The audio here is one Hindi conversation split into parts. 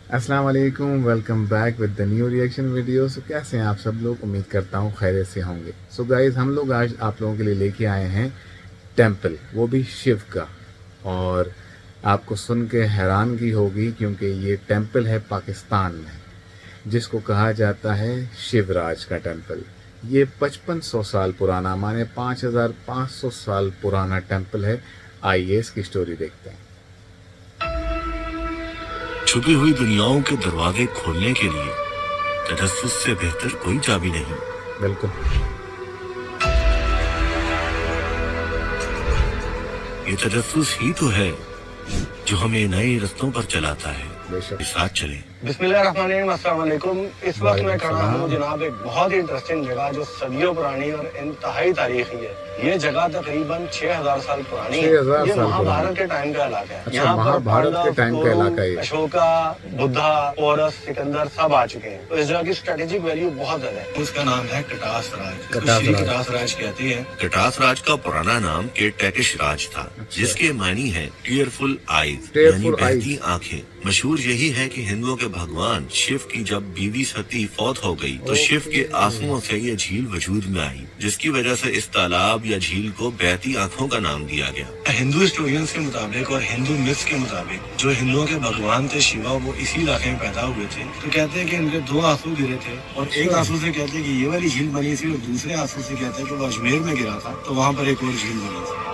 अस्सलाम वालेकुम, welcome back with the new reaction video. So कैसे हैं आप सब लोग? उम्मीद करता हूँ खैरियत से होंगे। सो गाइस, हम लोग आज आप लोगों के लिए लेके आए हैं टेंपल, वो भी शिव का। और आपको सुन के हैरानगी होगी क्योंकि ये टेंपल है पाकिस्तान में, जिसको कहा जाता है शिवराज का टेंपल। ये 5500 साल पुराना, माने 5500 साल पुराना टेंपल है। आइए इसकी स्टोरी देखते हैं। छुपी हुई दुनियाओं के दरवाजे खोलने के लिए तजस्सुस से बेहतर कोई चाबी नहीं। बिल्कुल। ये तजस्सुस ही तो है जो हमें नए रास्तों पर चलाता है। बेशक। इस साथ चले। बिस्मिल्लाहिर्रहमानिर्रहीम, अस्सलाम वालेकुम। इस वक्त मैं खड़ा हूँ जनाब एक बहुत ही इंटरेस्टिंग जगह जो सदियों पुरानी और इंतहाई तारीखी है। ये जगह तकरीबन 6000 साल पुरानी है। ये महाभारत के टाइम का इलाका है। अच्छा, महाभारत के टाइम का इलाका है। अशोका, बुद्धा, पोरस, सिकंदर सब आ चुके हैं। तो इस जगह की स्ट्रेटेजिक वैल्यू बहुत ज्यादा है। उसका नाम है कटास राज। कटास राज कहते हैं। कटास राज का पुराना नाम केटैकिश राज था, जिसके मानी है टीयरफुल आईज, यानी Tearful बहती eyes। आंखें। मशहूर यही है कि हिंदुओं के भगवान शिव की जब बीवी सती फौत हो गई तो शिव के आंसुओं से ये झील वजूद में आई, जिसकी वजह से इस तालाब या झील को बहती आंखों का नाम दिया गया। हिंदू हिस्टोरियंस के मुताबिक और हिंदू मिथ्स के मुताबिक जो हिंदुओं के भगवान थे शिवा, वो इसी इलाके में पैदा हुए थे। तो कहते हैं कि इनके 2 आंसू गिरे थे और एक आंसू से कहते हैं कि ये वाली झील बनी थी और दूसरे आंसू से कहते हैं कि वो अजमेर में गिरा था तो वहाँ पर एक और झील बनी थी।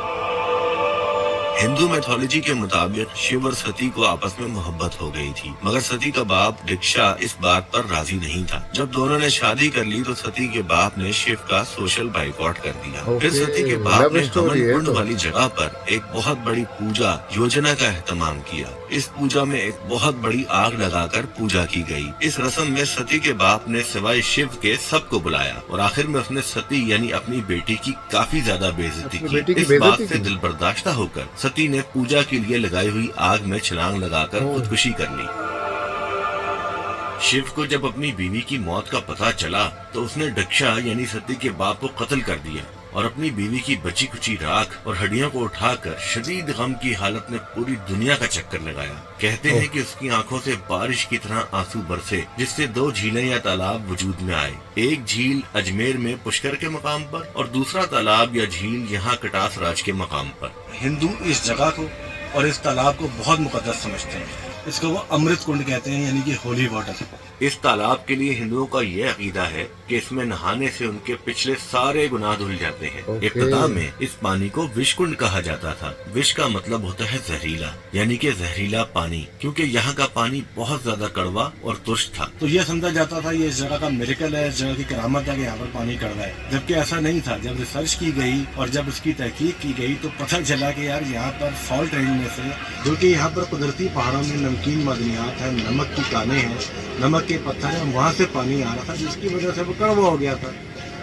हिंदू मैथोलॉजी के मुताबिक शिव और सती को आपस में मोहब्बत हो गई थी, मगर सती का बाप दीक्षा इस बात पर राजी नहीं था। जब दोनों ने शादी कर ली तो सती के बाप ने शिव का सोशल बाइकॉट कर दिया। फिर सती के बाप ने हवन कुंड वाली जगह पर एक बहुत बड़ी पूजा योजना का एहतमाम किया। इस पूजा में एक बहुत बड़ी आग लगाकर पूजा की गई। इस रस्म में सती के बाप ने सिवाय शिव के सबको बुलाया और आखिर में उसने सती यानी अपनी बेटी की काफी ज्यादा बेइज्जती की। इस बात से दिल बर्दाश्त होकर सती ने पूजा के लिए लगाई हुई आग में छलांग लगाकर खुदकुशी कर ली। शिव को जब अपनी बीवी की मौत का पता चला तो उसने दीक्षा यानी सती के बाप को कत्ल कर दिया और अपनी बीवी की बची खुची राख और हड्डियों को उठाकर शदीद गम की हालत में पूरी दुनिया का चक्कर लगाया। कहते हैं कि उसकी आंखों से बारिश की तरह आंसू बरसे, जिससे 2 झीलें या तालाब वजूद में आए। एक झील अजमेर में पुष्कर के मकाम पर और दूसरा तालाब या झील यहाँ कटास राज के मकाम पर। हिंदू इस जगह को और इस तालाब को बहुत मुकद्दस समझते हैं। इसको वो अमृत कुंड कहते हैं, यानी कि होली वाटर। इस तालाब के लिए हिंदुओं का यह अकीदा है कि इसमें नहाने से उनके पिछले सारे गुनाह धुल जाते हैं। इब्तिदा में इस पानी को विष कुंड कहा जाता था। विष का मतलब होता है जहरीला, यानी कि जहरीला पानी, क्योंकि यहाँ का पानी बहुत ज्यादा कड़वा और तुर्श था। तो यह समझा जाता था ये इस जगह का मिरेकल है, इस जगह की करामत है कि यहाँ पर पानी कड़वा है, जबकि ऐसा नहीं था। जब रिसर्च की गई और जब उसकी तहकीक की गई तो पता चला कि यार यहाँ पर फॉल्ट रेंज में से, जो कि यहाँ पर कुदरती पहाड़ों में नमकीन मदनियात है, नमक की कानें हैं, नमक के पत्थर हैं, वहाँ से पानी आ रहा था, जिसकी वजह से वो कड़वा हो गया था।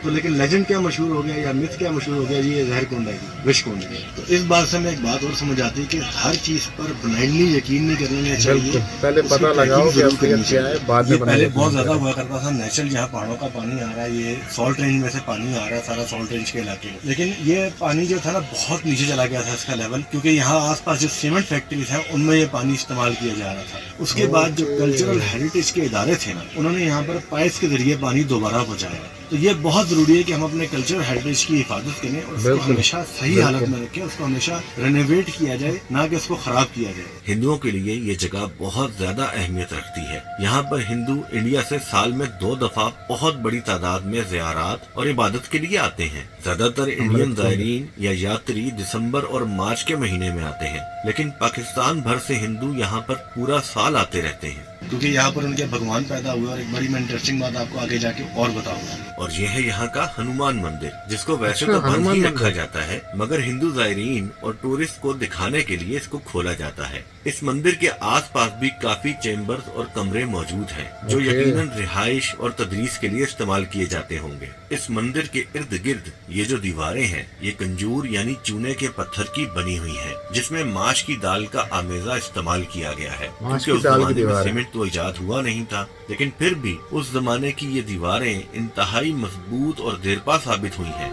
तो लेकिन लेजेंड क्या मशहूर हो गया या मिथ क्या मशहूर हो गया जी, ये जहर कुंड है, विष कुंड है। तो इस बात से हमें एक बात और समझ आती है कि हर चीज पर ब्लाइंडली यकीन नहीं करना चाहिए। पहले पता लगाओ कि असलियत क्या है, बाद में पहले बहुत ज्यादा हुआ करता था नेचुरल, यहाँ पहाड़ों का पानी आ रहा है, ये सॉल्ट रेंज में से पानी आ रहा है, सारा सॉल्ट रेंज के इलाके में। लेकिन ये पानी जो था ना बहुत नीचे चला गया था इसका लेवल, क्योंकि यहाँ आसपास जो सीमेंट फैक्ट्रीज हैं उनमें ये पानी इस्तेमाल किया जा रहा था। उसके बाद जो कल्चरल हेरिटेज के इदारे थे ना, उन्होंने यहाँ पर पाइप्स के जरिए पानी दोबारा पहुँचाया। तो ये बहुत जरूरी है कि हम अपने कल्चरल हेरिटेज की हिफाजत करें और उसको हमेशा सही हालत में रखें, उसको हमेशा रेनोवेट किया जाए, ना कि उसको खराब किया जाए। हिंदुओं के लिए ये जगह बहुत ज्यादा अहमियत रखती है। यहाँ पर हिंदू इंडिया से साल में 2 दफा बहुत बड़ी तादाद में ज़ियारत और इबादत के लिए आते हैं। ज्यादातर इंडियन ज़ायरीन या यात्री दिसंबर और मार्च के महीने में आते हैं, लेकिन पाकिस्तान भर से हिंदू यहाँ पर पूरा साल आते रहते हैं, क्योंकि यहाँ पर उनके भगवान पैदा हुए। और एक बड़ी मैं इंटरेस्टिंग बात आपको आगे जाके और बताऊंगा। और ये है यहाँ का हनुमान मंदिर, जिसको वैसे तो बंद ही रखा जाता है, मगर हिंदू ज़ायरीन और टूरिस्ट को दिखाने के लिए इसको खोला जाता है। इस मंदिर के आसपास भी काफी चेम्बर्स और कमरे मौजूद हैं, जो यकीनन रिहाइश और तदरीस के लिए इस्तेमाल किए जाते होंगे। इस मंदिर के इर्द गिर्द ये जो दीवारें हैं, ये कंजूर यानी चूने के पत्थर की बनी हुई हैं, जिसमें माश की दाल का आमेजा इस्तेमाल किया गया है, क्योंकि उस जमाने में सीमेंट तो इजाद हुआ नहीं था। लेकिन फिर भी उस जमाने की ये दीवारें इंतहाई मजबूत और देरपा साबित हुई हैं।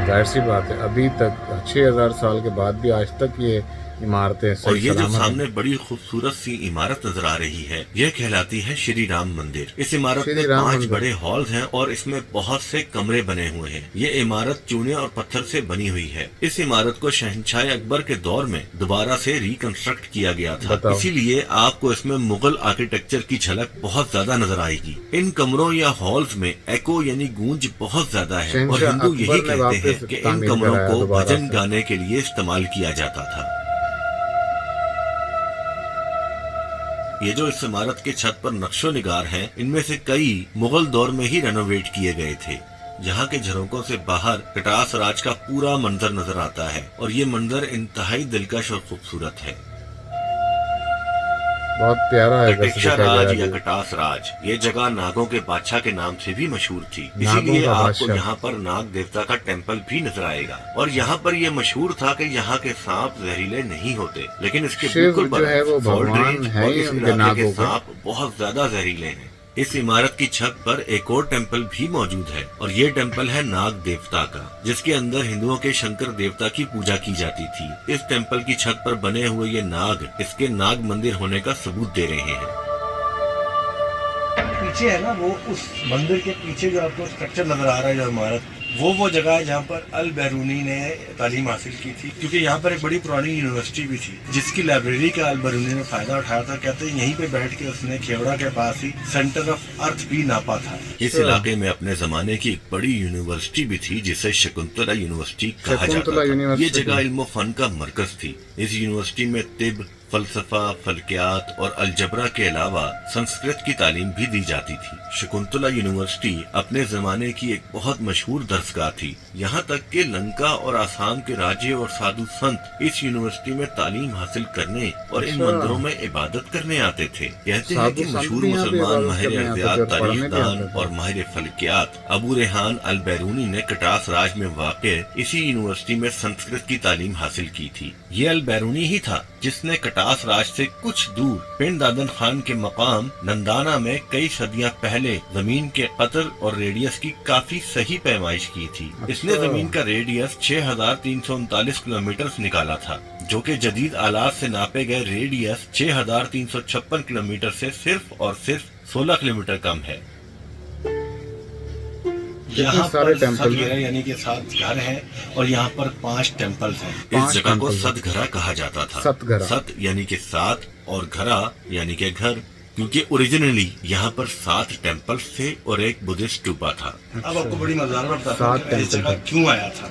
जाहिर सी बात है, अभी तक 6000 साल के बाद भी आज तक ये इमारतें और सही ये जो सलामत हैं। सामने बड़ी खूबसूरत सी इमारत नजर आ रही है, यह कहलाती है श्री राम मंदिर। इस इमारत श्री में राम 5 मंदिर। बड़े हॉल्स हैं और इसमें बहुत से कमरे बने हुए हैं। ये इमारत चूने और पत्थर से बनी हुई है। इस इमारत को शहंशाह अकबर के दौर में दोबारा से रिकंस्ट्रक्ट किया गया था, बताओ। इसीलिए आपको इसमें मुगल आर्किटेक्चर की झलक बहुत ज्यादा नजर आएगी। इन कमरों या हॉल्स में एको यानी गूंज बहुत ज्यादा है और शहंशाह हिंदू यही अकबर ने कहते हैं वापस कि इन तामीर कमरों कराया को दोबारा भजन से। गाने के लिए इस्तेमाल किया जाता था। ये जो इस इमारत के छत पर नक्शो निगार हैं, इनमें से कई मुगल दौर में ही रेनोवेट किए गए थे। यहाँ के झरोकों से बाहर कटास राज का पूरा मंजर नजर आता है और ये मंजर इंतहाई दिलकश और खूबसूरत है। बहुत प्यारा है वैसे कटिक्षा देखा राज जाए या तो। कटास राज ये जगह नागों के बादशाह के नाम से भी मशहूर थी, नागों इसीलिए का आपको बादशाह। यहाँ पर नाग देवता का टेम्पल भी नजर आएगा। और यहाँ पर ये मशहूर था कि यहाँ के सांप जहरीले नहीं होते, लेकिन इसके शिव बिल्कुल जो है वो बरक्स, फॉल्ट भगवान रेंज है और ही इस उनके इलाके नागों के के। सांप बहुत ज्यादा जहरीले हैं। इस इमारत की छत पर एक और टेम्पल भी मौजूद है और ये टेम्पल है नाग देवता का, जिसके अंदर हिंदुओं के शंकर देवता की पूजा की जाती थी। इस टेम्पल की छत पर बने हुए ये नाग इसके नाग मंदिर होने का सबूत दे रहे हैं। पीछे है ना, वो उस मंदिर के पीछे जो आपको स्ट्रक्चर नजर आ रहा है, जो इमारत, वो जगह है जहाँ पर अल बैरूनी ने तालीम हासिल की थी। क्योंकि यहाँ पर एक बड़ी पुरानी यूनिवर्सिटी भी थी, जिसकी लाइब्रेरी का अल बैरूनी ने फायदा उठाया था। कहते हैं यहीं पे बैठ के उसने खेवड़ा के पास ही सेंटर ऑफ अर्थ भी नापा था। इस इलाके में अपने जमाने की एक बड़ी यूनिवर्सिटी भी थी, जिसे शकुंतला यूनिवर्सिटी कहा जाता शकुंतला था। ये यूनिवर्सिटी। जगह इल्म फन का मरकज थी। इस यूनिवर्सिटी में तिब, फलसफा, फल्कियात और अलजबरा के अलावा संस्कृत की तालीम भी दी जाती थी। शकुंतला यूनिवर्सिटी अपने जमाने की एक बहुत मशहूर दरसगाह थी। यहाँ तक कि लंका और आसाम के राजे और साधु संत इस यूनिवर्सिटी में तालीम हासिल करने और इन अच्छा। मंदिरों में इबादत करने आते थे। कहते हैं साधु कि संत मशहूर भी यहाँ पे मुसलमान इबादत माहिर करने आते थे अरबियात, और पढ़ने तारीख भी दान आते थे। और माहिर फल्कियात अबू रेहान अल बैरूनी ने कटास राज में वाक़ इसी यूनिवर्सिटी में संस्कृत की तालीम हासिल की थी। ये अल बैरूनी ही था जिसने कटास राज से कुछ दूर पिंड दादन खान के मकाम नंदाना में कई सदियां पहले जमीन के कतर और रेडियस की काफी सही पैमाइश की थी। इसने अच्छा। जमीन का रेडियस 6339 किलोमीटर निकाला था, जो कि जदीद आलात से नापे गए रेडियस 6356 किलोमीटर से सिर्फ और सिर्फ 16 किलोमीटर कम है। यहाँ सारे पर टेम्पल सदघरा यानी कि 7 घर हैं और यहाँ पर 5 टेम्पल्स हैं। इस 5 जगह को टेम्पल हैं। सतघरा कहा जाता था। सतघरा। सत यानी कि 7 और घरा यानी कि घर, क्योंकि ओरिजिनली यहाँ पर 7 टेम्पल्स थे और एक बुद्धिस्ट स्टूपा था। अब आपको बड़ी मजेदार बात बताता हूँ 7 कि इस टेम्पल जगह थे। क्यों आया था।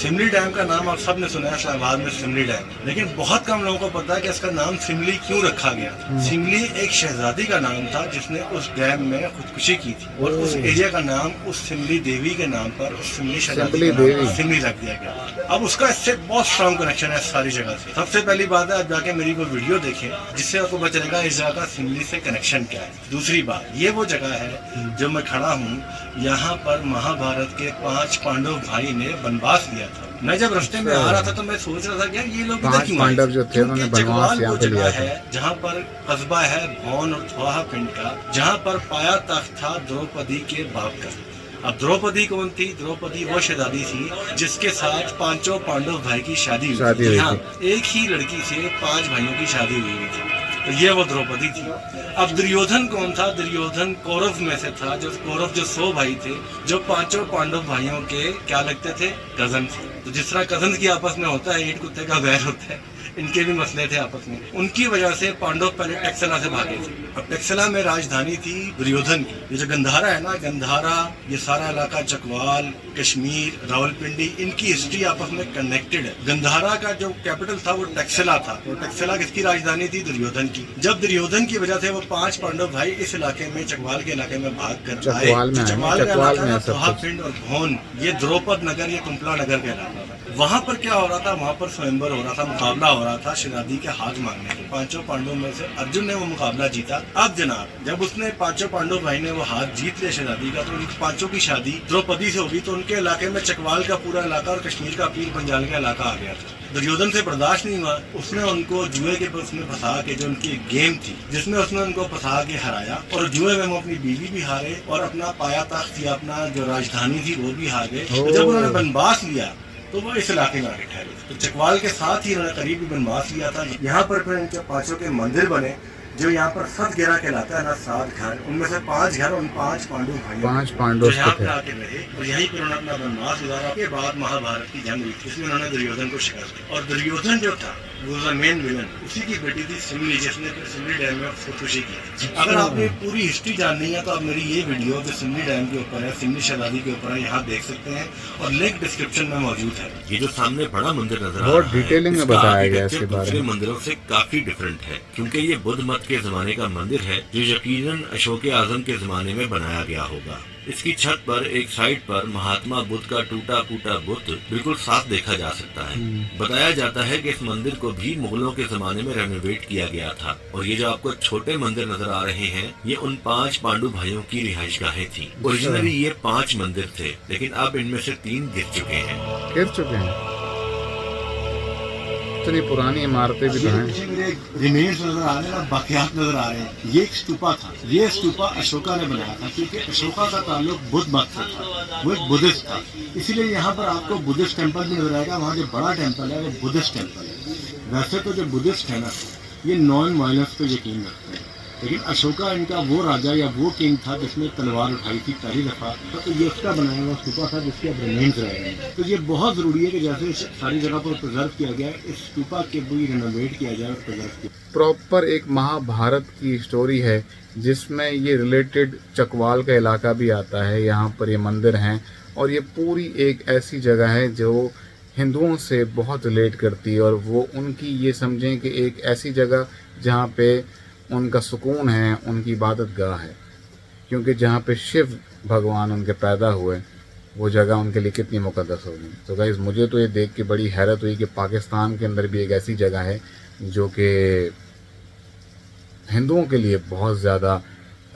सिमली डैम का नाम आप सबने सुना है, इस्लामाबाद में सिमली डैम, लेकिन बहुत कम लोगों को पता है कि इसका नाम सिमली क्यों रखा गया था। सिमली एक शहजादी का नाम था जिसने उस डैम में खुदकुशी की थी और उस एरिया का नाम उस सिमली देवी के नाम पर, उस सिमली शहजादी सिमली के नाम देवी। पर सिमली रख दिया गया। अब उसका इससे बहुत स्ट्रॉन्ग कनेक्शन है इस सारी जगह से। सबसे पहली बात है, आप जाके मेरी कोई वीडियो देखें जिससे आपको पता चलेगा इस जगह का सिमली से कनेक्शन क्या है। दूसरी बात, ये वो जगह है जो मैं खड़ा हूँ, यहाँ पर महाभारत के 5 पांडव भाई ने वनवास लिया था। मैं जब रास्ते में आ रहा था तो मैं सोच रहा था कि यार ये लोग इधर 5 क्यों आए? पांडव जो थे क्योंकि उन्होंने वनवास जगवाल यहाँ वो पे लिया जगह था। है जहाँ पर कस्बा है भौन और थोहा पिंड का, जहाँ पर पाया तख्त था द्रौपदी के बाप का। अब द्रौपदी कौन थी? द्रौपदी वो शहजादी थी जिसके साथ 5 पांडव भाई की शादी हुई थी। हाँ, एक ही लड़की से 5 भाइयों की शादी हुई थी, तो ये वो द्रौपदी थी। अब दुर्योधन कौन था? दुर्योधन कौरव में से था, जो कौरव जो 100 भाई थे, जो 5 पांडव भाइयों के क्या लगते थे? कजन थे। तो जिस तरह कजन की आपस में होता है, ईंट कुत्ते का वैर होता है, इनके भी मसले थे आपस में। उनकी वजह से पांडव पहले टैक्सला से भागे थे। अब टैक्सला में राजधानी थी दुर्योधन की। ये जो गंधारा है ना, गंधारा, ये सारा इलाका चकवाल, कश्मीर, रावलपिंडी, इनकी हिस्ट्री आपस में कनेक्टेड है। गंधारा का जो कैपिटल था वो टैक्सला था, तो टैक्सला किसकी राजधानी थी? दुर्योधन की। जब दुर्योधन की वजह से वो 5 पांडव भाई इस इलाके में, चकवाल के इलाके में भाग कर आए। चकवाल में आए, चकवाल का चकवाल इलाका में था सब थोहा कुछ। पिंड और भौन, ये द्रौपद नगर, ये कुंपला नगर कहलाता था। वहां पर क्या हो रहा था? वहां पर स्वयंवर हो रहा था, मुकाबला हो रहा था शहजादी के हाथ मांगने के। 5 पांडवों में से अर्जुन ने वो मुकाबला जीता। अब जनाब, जब उसने 5 पांडव भाई ने वो हाथ जीत लिया शहजादी का, तो उन 5 की शादी द्रौपदी से होगी, तो उनके इलाके में चकवाल का पूरा इलाका और कश्मीर का पीर पंजाल का इलाका आ गया था। दुर्योधन से बर्दाश्त नहीं हुआ, उसने उनको जुए के उसमें फंसा के, जो उनकी गेम थी जिसमें उसने उनको फंसा के हराया, और जुए में वो अपनी बीवी भी हारे और अपना पाया तख्त या अपना जो राजधानी थी वो भी हार गए। तो जब उन्होंने वनवास लिया तो वो इस इलाके में आके ठहरे। तो चकवाल के साथ ही उन्होंने करीबी बनवास लिया था। यहाँ पर फिर इनके 5 के मंदिर बने, जो यहाँ पर 7 घेरा कहलाता है ना, 7 घर, उनमें से 5 घर उन 5 पांडु भाइयों 5 पांडव जो यहाँ पर आके रहे और यहीं पर उन्होंने अपना वनवास गुजारा। के बाद महाभारत की जंग हुई, इसमें उन्होंने दुर्योधन को शिकस्त दी। और दुर्योधन जो था वो था मेन विलन, उसी की बेटी थी सिमली, जिसने फिर सिमली डैम में खुदकुशी की। अगर आपने पूरी हिस्ट्री जाननी है तो आप मेरी ये वीडियो जो सिमली डैम के ऊपर है, सिमली शहजादी के ऊपर है, यहाँ देख सकते हैं और लिंक डिस्क्रिप्शन में मौजूद है। ये जो सामने बड़ा मंदिर नजर आ बहुत रहा है, डिटेलिंग में इसका बताया गया आर्किटेक्चर इसके बारे दूसरे में। मंदिरों से काफी डिफरेंट है, क्योंकि ये बुद्ध मत के जमाने का मंदिर है जो यकीनन अशोक आजम के जमाने में बनाया गया होगा। इसकी छत पर एक साइड पर महात्मा बुद्ध का टूटा फूटा बुद्ध बिल्कुल साफ देखा जा सकता है। बताया जाता है कि इस मंदिर को भी मुगलों के जमाने में रेनोवेट किया गया था। और ये जो आपको छोटे मंदिर नजर आ रहे हैं, ये उन 5 पांडु भाइयों की रिहाइशगाहें थी। ओरिजिनली ये 5 मंदिर थे, लेकिन अब इनमें से 3 गिर चुके हैं। गिर चुके हैं। इतनी पुरानी इमारतें भी तो हैं। पीछे मेरे रिमेन्स नजर आ रहे हैं, बाकियात नजर आ रहे हैं। ये एक स्तूपा था, ये स्तूपा अशोका ने बनाया था, क्योंकि अशोका का ताल्लुक बुद्ध मत से था, वो एक बुद्धिस्ट था। इसीलिए यहाँ पर आपको बुद्धिस्ट टेम्पल भी नजर आएगा। वहाँ जो बड़ा टेम्पल है वो बुद्धिस्ट टेम्पल है। वैसे तो जो बुद्धिस्ट है ना, ये नॉन वायलेंस पे यकीन रखते हैं, लेकिन अशोका इनका वो राजा या वो किंग था जिसने तलवार उठाई थी पहली दफा, तो ये उसका बनाया हुआ स्तूपा था जिसके अब रिमेन्स रह गए हैं। तो ये बहुत ज़रूरी है कि जैसे इस सारी जगह पर प्रिजर्व किया गया है, इस स्तूपा के भी रिनोवेट किया जाए और प्रिजर्व किया। प्रॉपर एक महाभारत की स्टोरी है जिसमें ये रिलेटेड चकवाल का इलाका भी आता है। यहाँ पर ये मंदिर हैं और ये पूरी एक ऐसी जगह है जो हिंदुओं से बहुत रिलेट करती है, और वो उनकी ये समझें कि एक ऐसी जगह जहाँ पे उनका सुकून है, उनकी इबादत गाह है, क्योंकि जहाँ पे शिव भगवान उनके पैदा हुए, वो जगह उनके लिए कितनी मुक़द्दस होगी। तो गाइस, मुझे तो ये देख के बड़ी हैरत हुई कि पाकिस्तान के अंदर भी एक ऐसी जगह है जो कि हिंदुओं के लिए बहुत ज़्यादा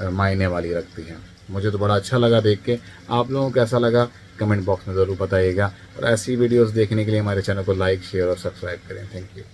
मायने वाली रखती है। मुझे तो बड़ा अच्छा लगा देख के। आप लोगों को कैसा लगा कमेंट बॉक्स में ज़रूर बताइएगा, और ऐसी वीडियोस देखने के लिए हमारे चैनल को लाइक, शेयर और सब्सक्राइब करें। Thank you.